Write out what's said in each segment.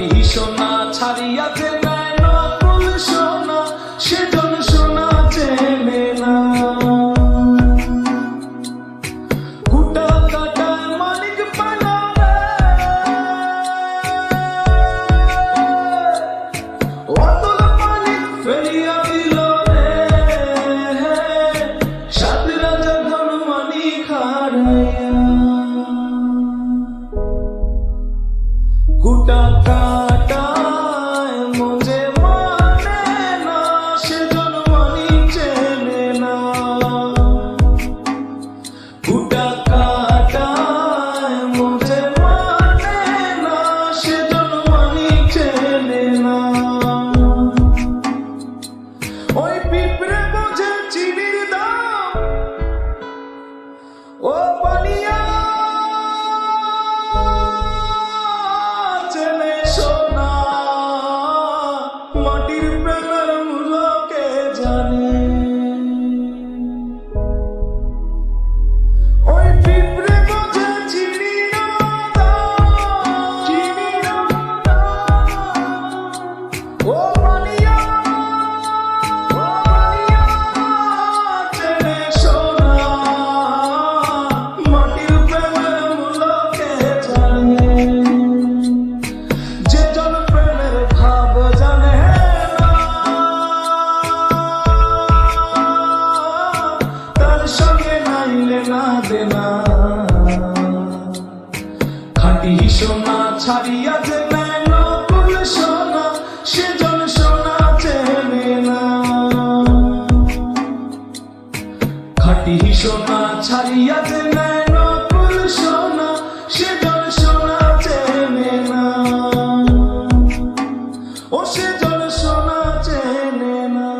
খাঁটি সোনা ছাড়িয়া যে নেয় নকল সোনা, সেজন সোনা চেনে না। কুটা কাটায় মানিক পাইলা রে, অতল মানিক ফেলিয়া দিল রে, সাত রাজা ধন মানিক হারাইয়া। কুটা কাটায় মজে মানে না, সেজন মানিক চেনে না। কুটা কাটায় মজে মানে না, সেজন মানিক চেনে না। ওই পিঁপড়ে বোঝে চিনির দাম, ও পানিয়া চেনে সোনা, মাটির প্রেমের মূল্য কে জানে। ওই পিঁপড়ে বোঝে চিনির দাম, ও পানিয়া চেনে সোনা, মাটির প্রেমের মূল্য কে জানে। যে জন প্রেমের ভাব জানে না, তার সঙ্গে নাইলে না দেনা। খাঁটি সোনা ছাড়িয়া যে নেয় নকল সোনা, সেজন সোনা চেনে না। খাঁটি সোনা ছাড়িয়া যে নেয় নকল সোনা, সেজন সোনা চেনে না। ও সেজন সোনা চেনে না,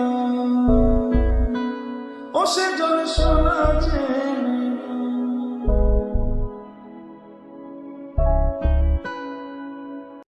ও সেজন সোনা চেনে না।